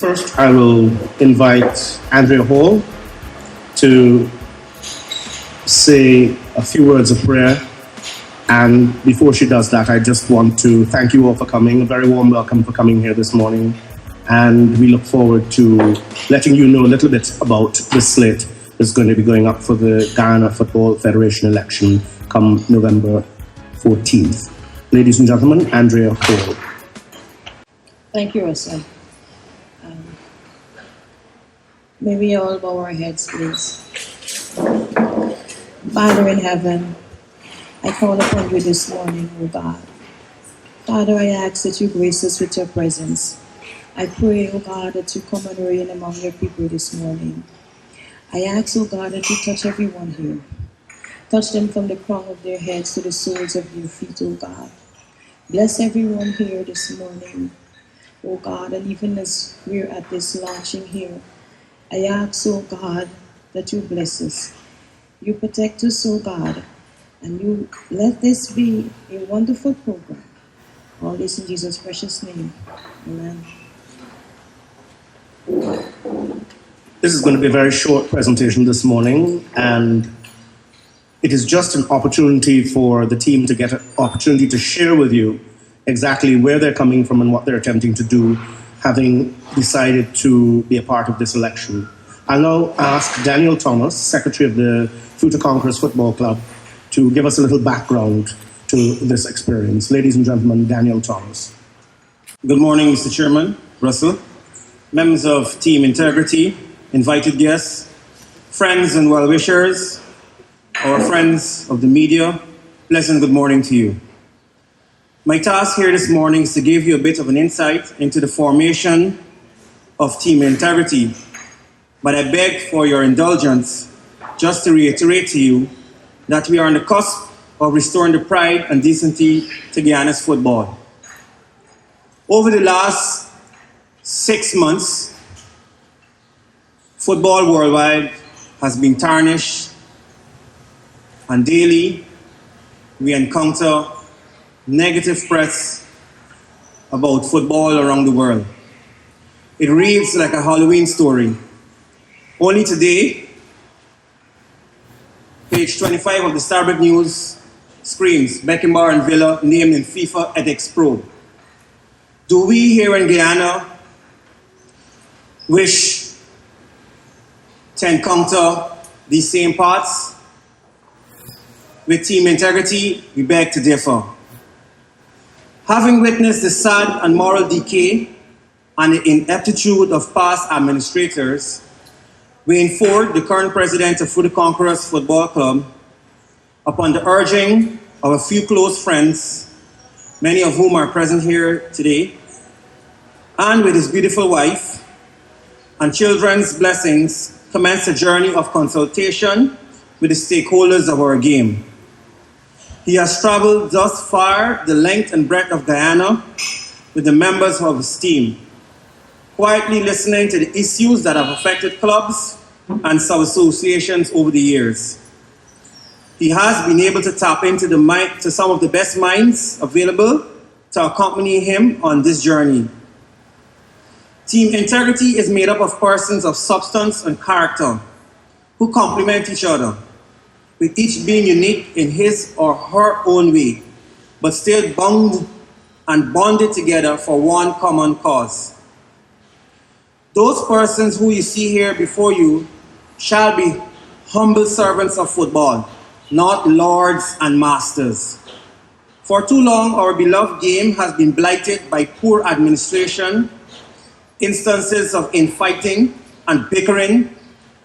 First, I will invite Andrea Hall to say a few words of prayer. And before she does that, I just want to thank you all for coming. A very warm welcome for coming here this morning. And we look forward to letting you know a little bit about this slate that's going to be going up for the Guyana Football Federation election come November 14th. Ladies and gentlemen, Andrea Hall. Thank you, Russell. May we all bow our heads, please. Father in heaven, I call upon you this morning, O God. Father, I ask that you grace us with your presence. I pray, O God, that you come and reign among your people this morning. I ask, O God, that you touch everyone here. Touch them from the crown of their heads to the soles of their feet, O God. Bless everyone here this morning, O God, and even as we're at this launching here, I ask, O God, that you bless us. You protect us, O God, and you let this be a wonderful program. All this in Jesus' precious name. Amen. This is going to be a very short presentation this morning, and it is just an opportunity for the team to get an opportunity to share with you exactly where they're coming from and what they're attempting to do, having decided to be a part of this election. I'll now ask Daniel Thomas, Secretary of the Fruta Conquerors Football Club, to give us a little background to this experience. Ladies and gentlemen, Daniel Thomas. Good morning, Mr. Chairman, Russell, members of Team Integrity, invited guests, friends and well-wishers, our friends of the media, pleasant good morning to you. My task here this morning is to give you a bit of an insight into the formation of Team Integrity, but I beg for your indulgence just to reiterate to you that we are on the cusp of restoring the pride and decency to Guyana's football. Over the last 6 months, football worldwide has been tarnished, and daily we encounter negative press about football around the world. It reads like a Halloween story. Only today, page 25 of the Starbreak News screams Beckenbauer and Villa named in FIFA Ethics Probe. Do we here in Guyana wish to encounter these same paths? With Team Integrity, we beg to differ. Having witnessed the sad and moral decay and the ineptitude of past administrators, Wayne Forde, the current president of Fruta Conquerors Football Club, upon the urging of a few close friends, many of whom are present here today, and with his beautiful wife and children's blessings, commenced a journey of consultation with the stakeholders of our game. He has traveled thus far the length and breadth of Guyana with the members of his team, quietly listening to the issues that have affected clubs and sub-associations over the years. He has been able to tap into to some of the best minds available to accompany him on this journey. Team Integrity is made up of persons of substance and character who complement each other, with each being unique in his or her own way, but still bound and bonded together for one common cause. Those persons who you see here before you shall be humble servants of football, not lords and masters. For too long, our beloved game has been blighted by poor administration, instances of infighting and bickering,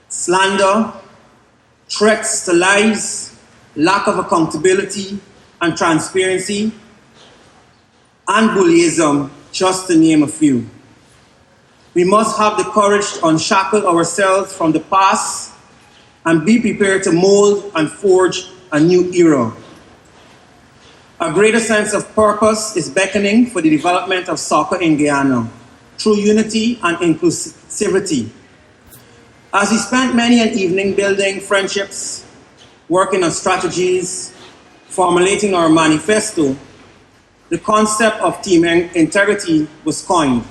slander, threats to lives, lack of accountability and transparency, and bullyism, just to name a few. We must have the courage to unshackle ourselves from the past and be prepared to mold and forge a new era. A greater sense of purpose is beckoning for the development of soccer in Guyana through unity and inclusivity. As we spent many an evening building friendships, working on strategies, formulating our manifesto, the concept of Team Integrity was coined.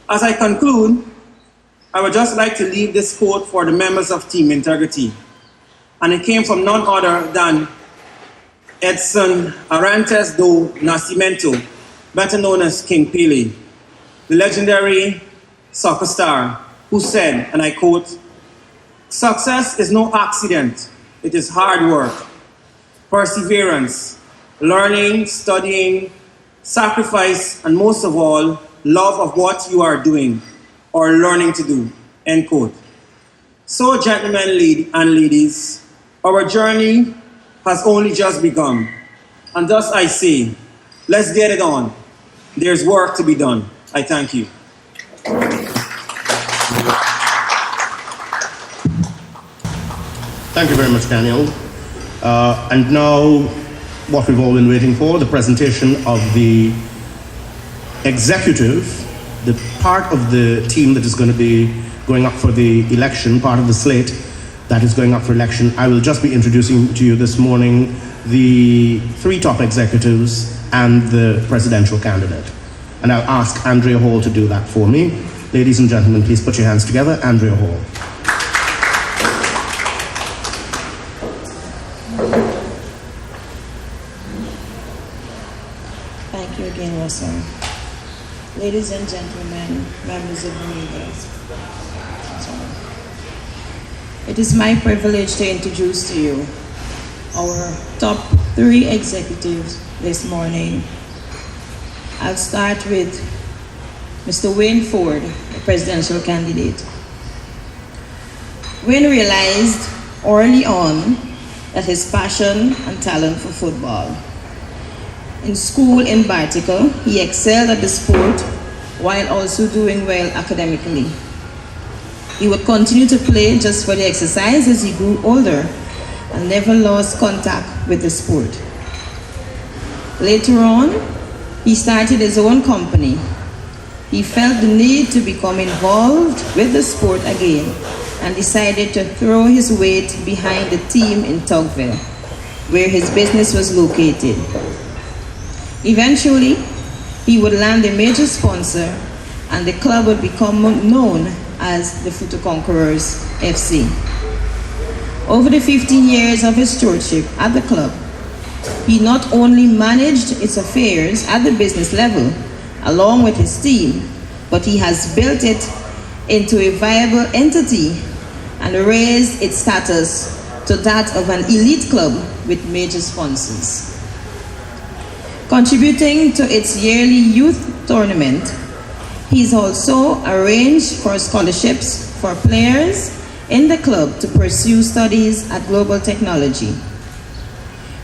As I conclude, I would just like to leave this quote for the members of Team Integrity. And it came from none other than Edson Arantes do Nascimento, better known as King Pele, the legendary soccer star, who said, and I quote, "Success is no accident. It is hard work, perseverance, learning, studying, sacrifice, and most of all, love of what you are doing or learning to do," end quote. So, gentlemen and ladies, our journey has only just begun. And thus I say, let's get it on. There's work to be done. I thank you. Thank you very much, Daniel. And now, what we've all been waiting for, the presentation of the executive, the part of the team that is going to be going up for the election, part of the slate that is going up for election. I will just be introducing to you this morning the three top executives and the presidential candidate. And I'll ask Andrea Hall to do that for me. Ladies and gentlemen, please put your hands together. Andrea Hall. Thank you again, Russell. Ladies and gentlemen, members of the media, it is my privilege to introduce to you our top three executives this morning. I'll start with Mr. Wayne Forde, the presidential candidate. Wayne realized early on that his passion and talent for football. In school in Barticle, he excelled at the sport while also doing well academically. He would continue to play just for the exercise as he grew older and never lost contact with the sport. Later on, he started his own company. He felt the need to become involved with the sport again and decided to throw his weight behind the team in Tugville, where his business was located. Eventually, he would land a major sponsor and the club would become known as the Fruta Conquerors FC. Over the 15 years of his stewardship at the club, he not only managed its affairs at the business level along with his team, but he has built it into a viable entity and raised its status to that of an elite club with major sponsors. Contributing to its yearly youth tournament, he's also arranged for scholarships for players in the club to pursue studies at global technology.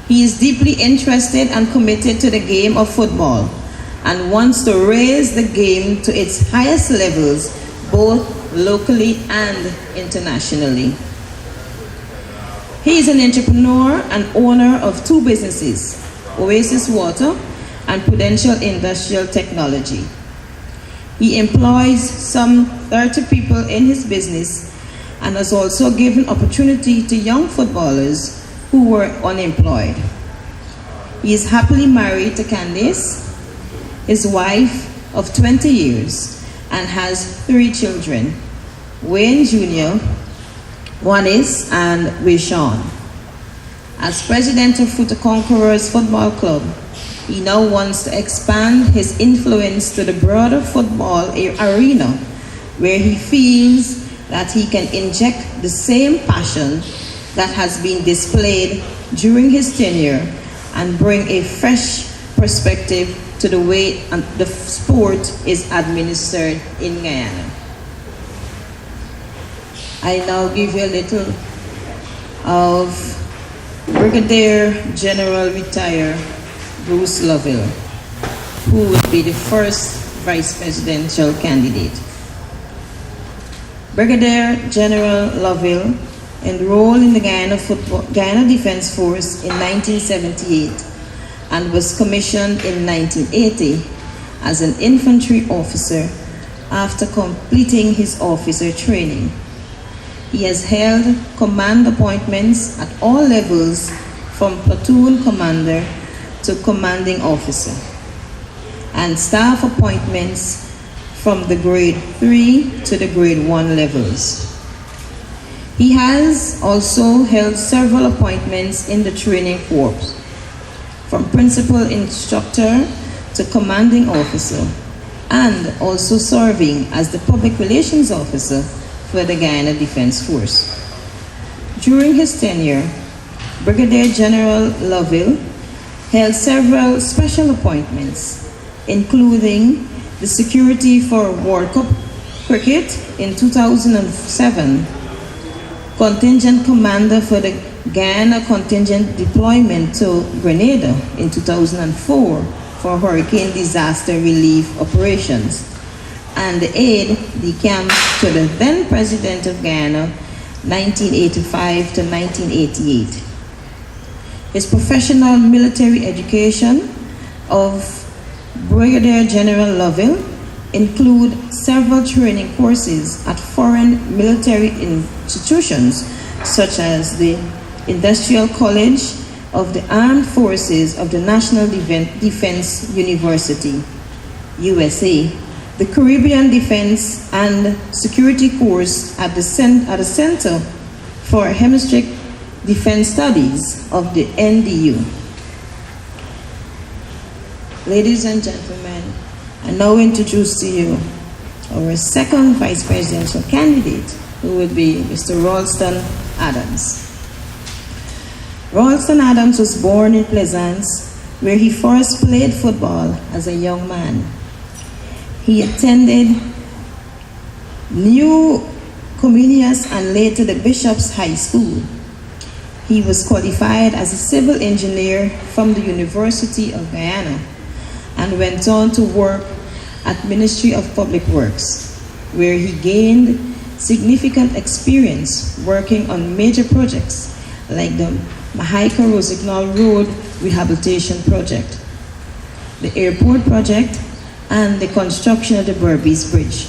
He is deeply interested and committed to the game of football and wants to raise the game to its highest levels, both locally and internationally. He is an entrepreneur and owner of two businesses, Oasis Water and Prudential Industrial Technology. He employs some 30 people in his business and has also given opportunity to young footballers who were unemployed. He is happily married to Candice, his wife of 20 years, and has 3 children, Wayne Jr., Wanis, and Wishon. As president of Fruta Conquerors Football Club, he now wants to expand his influence to the broader football arena, where he feels that he can inject the same passion that has been displayed during his tenure and bring a fresh perspective to the way the sport is administered in Guyana. I now give you a little of Brigadier General Retired Bruce Lovell, who would be the first vice presidential candidate. Brigadier General Lovell enrolled in the Guyana Defense Force in 1978 and was commissioned in 1980 as an infantry officer after completing his officer training. He has held command appointments at all levels from platoon commander to commanding officer, and staff appointments from the grade 3 to the grade 1 levels. He has also held several appointments in the training corps, from principal instructor to commanding officer, and also serving as the public relations officer for the Guyana Defense Force. During his tenure, Brigadier General Lovell held several special appointments, including the security for World Cup cricket in 2007, contingent commander for the Guyana contingent deployment to Grenada in 2004 for hurricane disaster relief operations, and the aide-de-camp to the then President of Guyana, 1985 to 1988. His professional military education of Brigadier General Lovell include several training courses at foreign military institutions such as the Industrial College of the Armed Forces of the National Defense University, USA, the Caribbean Defense and Security Course at the Center for Hemispheric Defense Studies of the NDU. Ladies and gentlemen, I now introduce to you our second vice presidential candidate, who will be Mr. Rawlston Adams. Rawlston Adams was born in Plaisance, where he first played football as a young man. He attended New Comenius and later the Bishop's High School. He was qualified as a civil engineer from the University of Guyana and went on to work at Ministry of Public Works, where he gained significant experience working on major projects like the Mahaica-Rosignol Road Rehabilitation Project, the airport project, and the construction of the Harbour Bridge.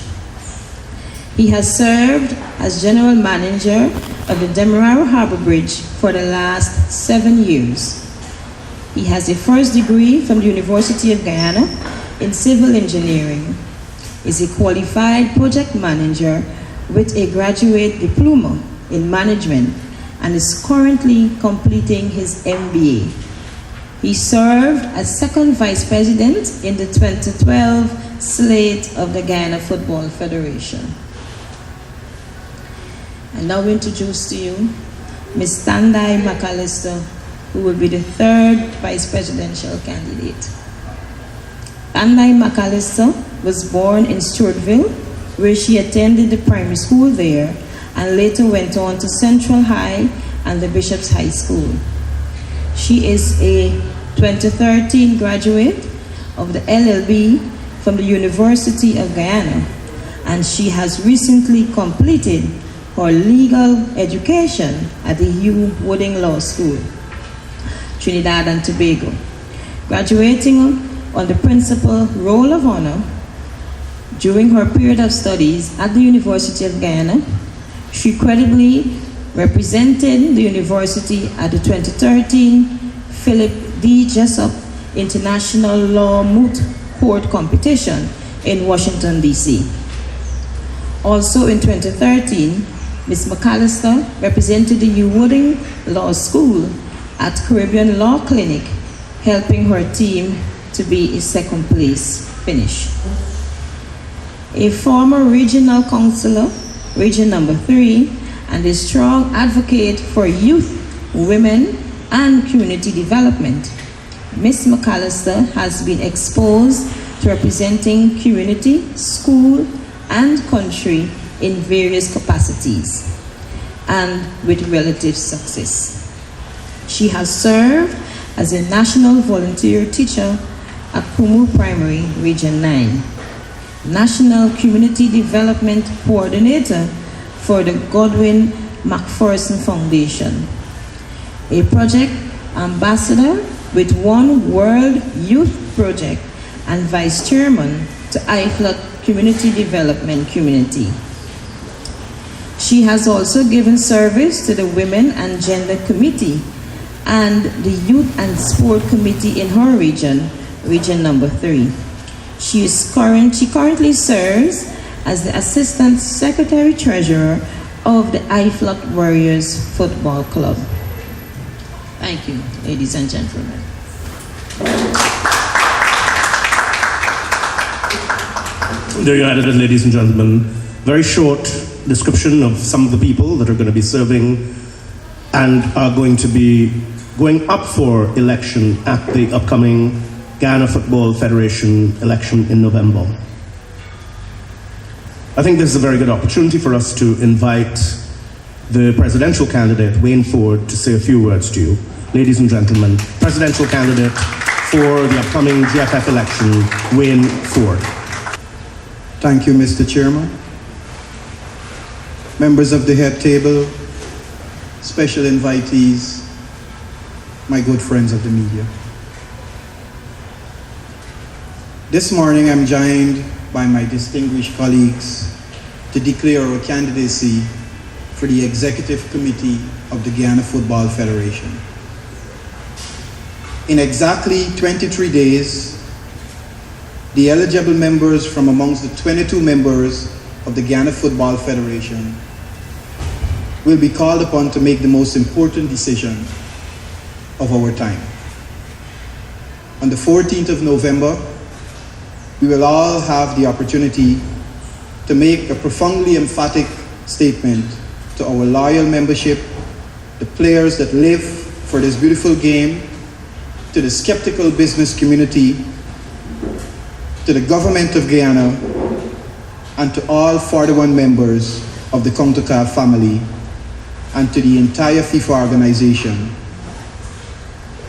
He has served as general manager of the Demerara Harbour Bridge for the last 7 years. He has a first degree from the University of Guyana in civil engineering, is a qualified project manager with a graduate diploma in management, and is currently completing his MBA. He served as second vice president in the 2012 slate of the Guyana Football Federation. I now introduce to you Ms. Thandi McAllister, who will be the third vice presidential candidate. Thandi McAllister was born in Stewartville, where she attended the primary school there and later went on to Central High and the Bishop's High School. She is a 2013 graduate of the LLB from the University of Guyana, and she has recently completed her legal education at the Hugh Wooding Law School, Trinidad and Tobago, graduating on the principal roll of honor. During her period of studies at the University of Guyana, she credibly represented the university at the 2013 Philip D. Jessup International Law Moot Court Competition in Washington, D.C. Also in 2013, Ms. McAllister represented the Hugh Wooding Law School at Caribbean Law Clinic, helping her team to be a second place finish. A former regional councillor, Region Number 3, and a strong advocate for youth, women, and community development, Ms. McAllister has been exposed to representing community, school, and country in various capacities, and with relative success. She has served as a national volunteer teacher at Kumu Primary, Region 9, National Community Development Coordinator for the Godwin McPherson Foundation, a project ambassador with One World Youth Project, and vice chairman to IFLOT Community Development Community. She has also given service to the Women and Gender Committee and the Youth and Sport Committee in her region, Region Number 3. She currently serves as the Assistant Secretary Treasurer of the IFLOC Warriors Football Club. Thank you, ladies and gentlemen. There you have it, ladies and gentlemen. Very short description of some of the people that are going to be serving and are going to be going up for election at the upcoming Guyana Football Federation election in November. I think this is a very good opportunity for us to invite the presidential candidate, Wayne Forde, to say a few words to you. Ladies and gentlemen, presidential candidate for the upcoming GFF election, Wayne Forde. Thank you, Mr. Chairman. Members of the head table, special invitees, my good friends of the media. This morning I'm joined by my distinguished colleagues to declare our candidacy for the Executive Committee of the Guyana Football Federation. In exactly 23 days, the eligible members from amongst the 22 members of the Guyana Football Federation will be called upon to make the most important decision of our time. On the 14th of November, we will all have the opportunity to make a profoundly emphatic statement to our loyal membership, the players that live for this beautiful game, to the skeptical business community, to the government of Guyana, and to all 41 members of the CONCACAF family, and to the entire FIFA organization,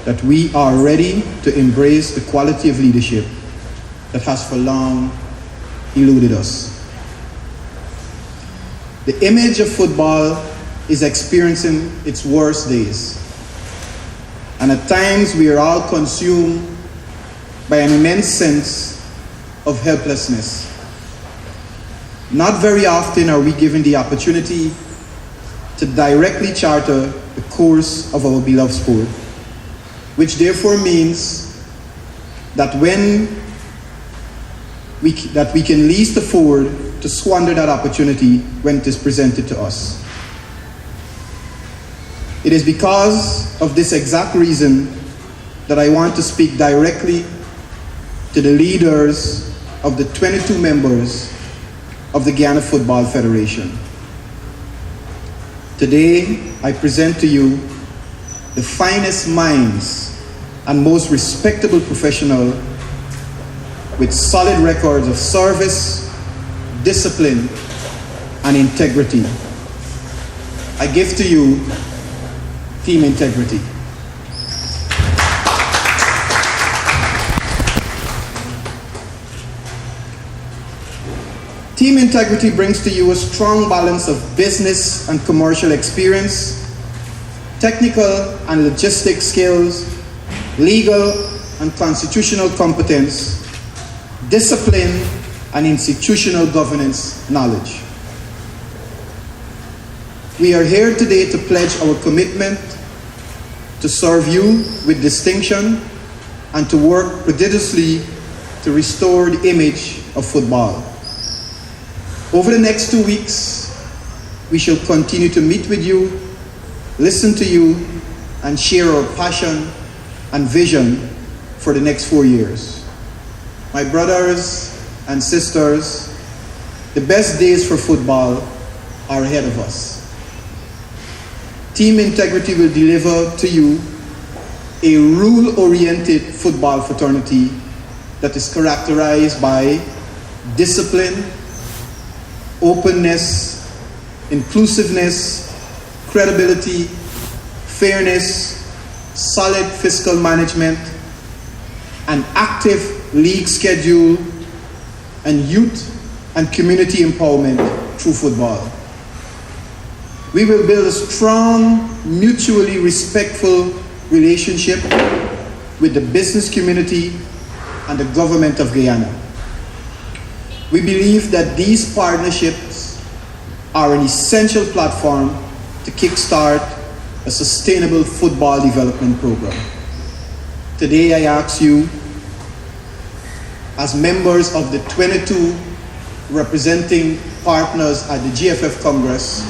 that we are ready to embrace the quality of leadership that has for long eluded us. The image of football is experiencing its worst days, and at times we are all consumed by an immense sense of helplessness. Not very often are we given the opportunity to directly charter the course of our beloved sport, which therefore means that we can least afford to squander that opportunity when it is presented to us. It is because of this exact reason that I want to speak directly to the leaders of the 22 members of the Guyana Football Federation. Today, I present to you the finest minds and most respectable professionals with solid records of service, discipline, and integrity. I give to you Team Integrity. Team Integrity brings to you a strong balance of business and commercial experience, technical and logistic skills, legal and constitutional competence, discipline and institutional governance knowledge. We are here today to pledge our commitment to serve you with distinction and to work prodigiously to restore the image of football. Over the next 2 weeks, we shall continue to meet with you, listen to you, and share our passion and vision for the next 4 years. My brothers and sisters, the best days for football are ahead of us. Team Integrity will deliver to you a rule-oriented football fraternity that is characterized by discipline, openness, inclusiveness, credibility, fairness, solid fiscal management, an active league schedule, and youth and community empowerment through football. We will build a strong, mutually respectful relationship with the business community and the government of Guyana. We believe that these partnerships are an essential platform to kickstart a sustainable football development program. Today I ask you as members of the 22 representing partners at the GFF Congress,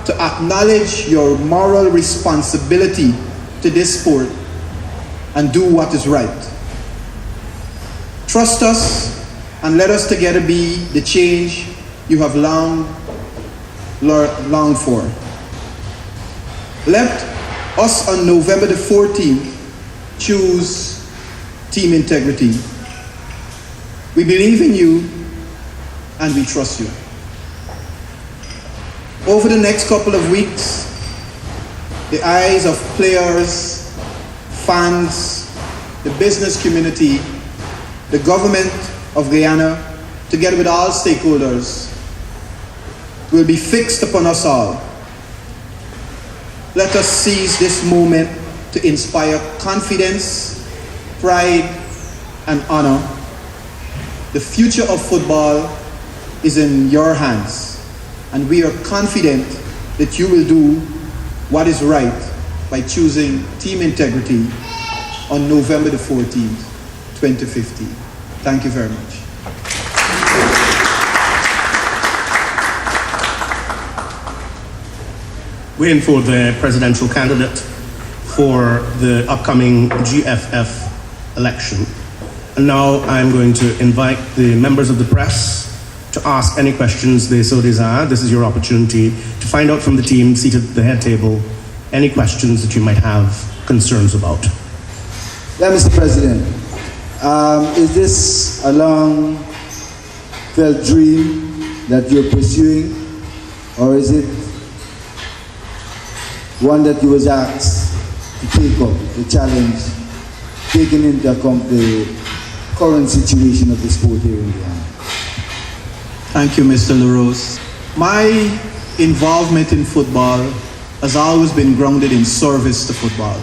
to acknowledge your moral responsibility to this sport and do what is right. Trust us and let us together be the change you have longed for. Let us on November the 14th choose team integrity. We believe in you and we trust you. Over the next couple of weeks, the eyes of players, fans, the business community, the government of Guyana, together with all stakeholders, will be fixed upon us all. Let us seize this moment to inspire confidence, pride, and honor. The future of football is in your hands, and we are confident that you will do what is right by choosing team integrity on November the 14th, 2015. Thank you very much. Waiting for the presidential candidate for the upcoming GFF election. And now I'm going to invite the members of the press to ask any questions they so desire. This is your opportunity to find out from the team seated at the head table any questions that you might have concerns about. Yeah, Mr. President, is this a long-felt dream that you're pursuing, or is it one that you was asked to take up, the challenge, taking into account the current situation of the sport here in Guyana? Thank you, Mr. LaRose. My involvement in football has always been grounded in service to football.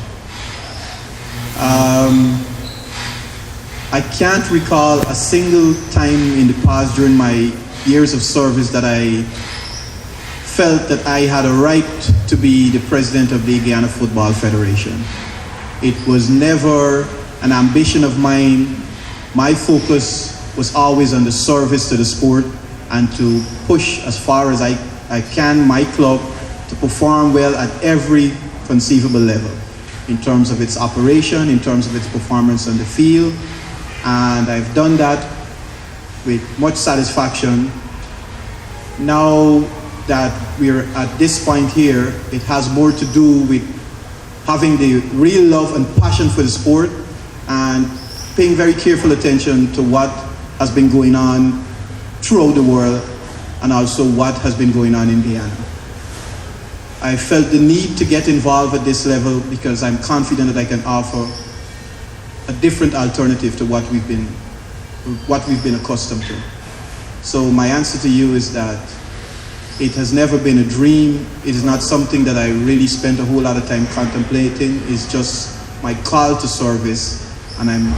I can't recall a single time in the past during my years of service that I felt that I had a right to be the president of the Guyana Football Federation. It was never an ambition of mine. My focus was always on the service to the sport and to push as far as I can my club to perform well at every conceivable level in terms of its operation, in terms of its performance on the field. And I've done that with much satisfaction. Now that we're at this point here, it has more to do with having the real love and passion for the sport and paying very careful attention to what has been going on throughout the world and also what has been going on in Guyana. I felt the need to get involved at this level because I'm confident that I can offer a different alternative to what we've been accustomed to. So my answer to you is that it has never been a dream. It is not something that I really spent a whole lot of time contemplating. It's just my call to service, and I'm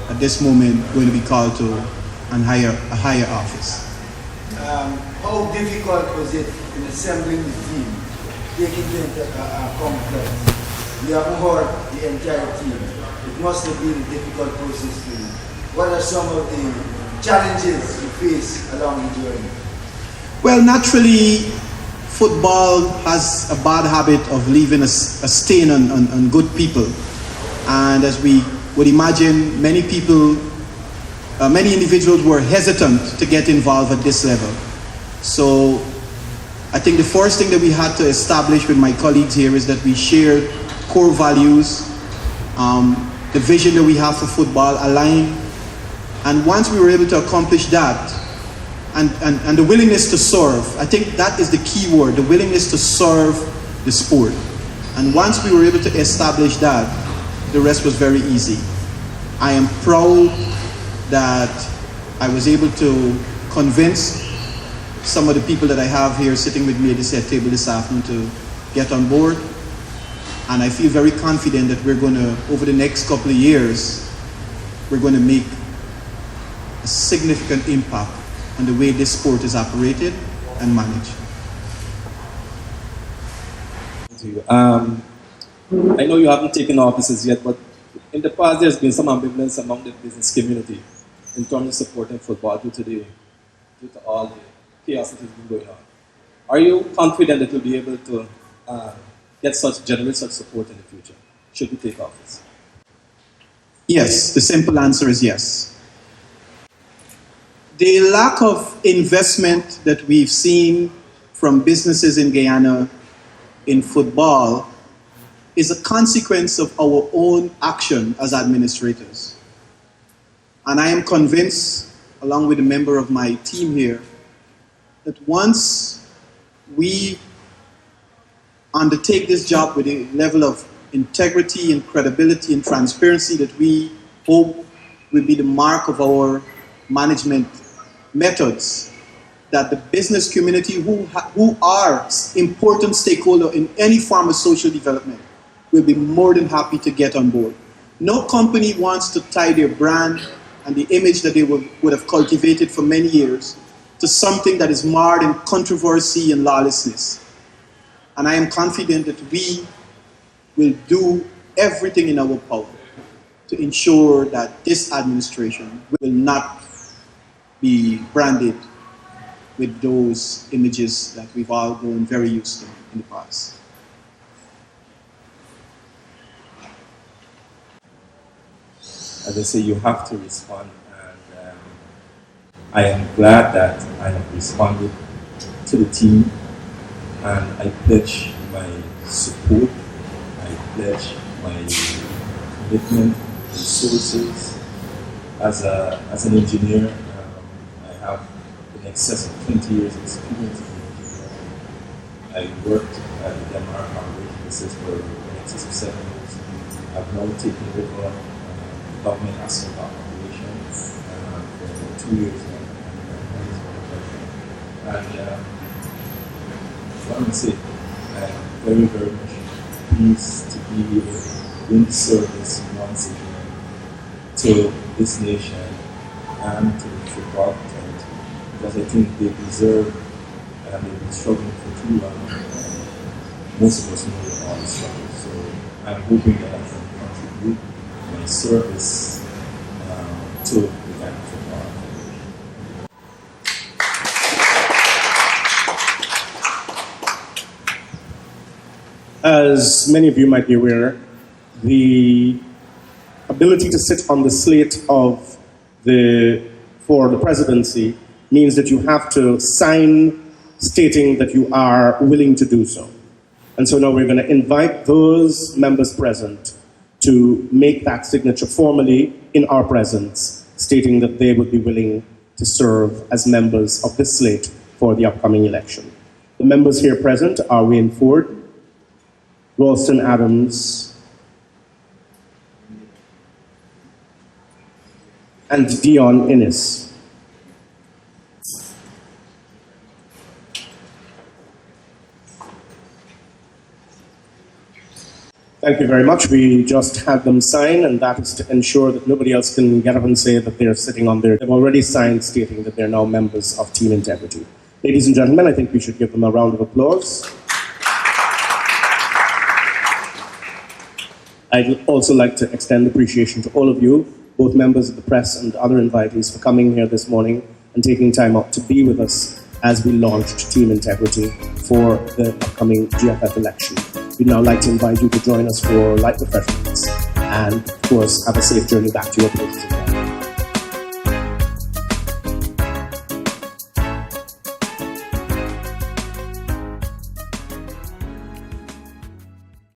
at this moment going to be called to a higher office. How difficult was it in assembling the team, taking into account you haven't heard the entire team? It must have been a difficult process for you. What are some of the challenges you face along the journey? Well, naturally, football has a bad habit of leaving a stain on good people. And as we would imagine, many individuals were hesitant to get involved at this level. So I think the first thing that we had to establish with my colleagues here is that we shared core values, the vision that we have for football aligned. And once we were able to accomplish that, and the willingness to serve, I think that is the key word, the willingness to serve the sport. And once we were able to establish that, the rest was very easy. I am proud that I was able to convince some of the people that I have here sitting with me at this table this afternoon to get on board. And I feel very confident that we're going to, over the next couple of years, we're going to make a significant impact on the way this sport is operated and managed. I know you haven't taken offices yet, but in the past, there's been some ambivalence among the business community in terms of supporting football due to all the chaos that has been going on. Are you confident that you'll be able to generate such support in the future, should we take office? Yes, the simple answer is yes. The lack of investment that we've seen from businesses in Guyana in football is a consequence of our own action as administrators. And I am convinced, along with a member of my team here, that once we undertake this job with a level of integrity and credibility and transparency that we hope will be the mark of our management methods, that the business community who are important stakeholders in any form of social development will be more than happy to get on board. No company wants to tie their brand and the image that they would have cultivated for many years to something that is marred in controversy and lawlessness. And I am confident that we will do everything in our power to ensure that this administration will not be branded with those images that we've all grown very used to in the past. As I say, you have to respond, and I am glad that I have responded to the team, and I pledge my support, I pledge my commitment, resources. As an engineer, I have in excess of 20 years experience in engineering. I worked at the Denmark Harbour Bridge for in excess of 7 years. I've now taken over government aspect of operations for 2 years now. And what I'm saying, I am very, very much pleased to be able to bring service once again to this nation and to the football community, because I think they deserve, and they've been struggling for too long. Most of us know all the struggles, so I'm hoping that I can contribute my service to the Guyana Football Federation. As many of you might be aware, the ability to sit on the slate for the presidency means that you have to sign stating that you are willing to do so. And so now we're going to invite those members present to make that signature formally in our presence, stating that they would be willing to serve as members of this slate for the upcoming election. The members here present are Wayne Forde, Rawlston Adams, and Dion Inniss. Thank you very much. We just had them sign, and that is to ensure that nobody else can get up and say that they're sitting on there. They've already signed stating that they're now members of Team Integrity. Ladies and gentlemen, I think we should give them a round of applause. I'd also like to extend appreciation to all of you, both members of the press and other invitees, for coming here this morning and taking time out to be with us as we launched Team Integrity for the upcoming GFF election. We'd now like to invite you to join us for light refreshments and, of course, have a safe journey back to your places.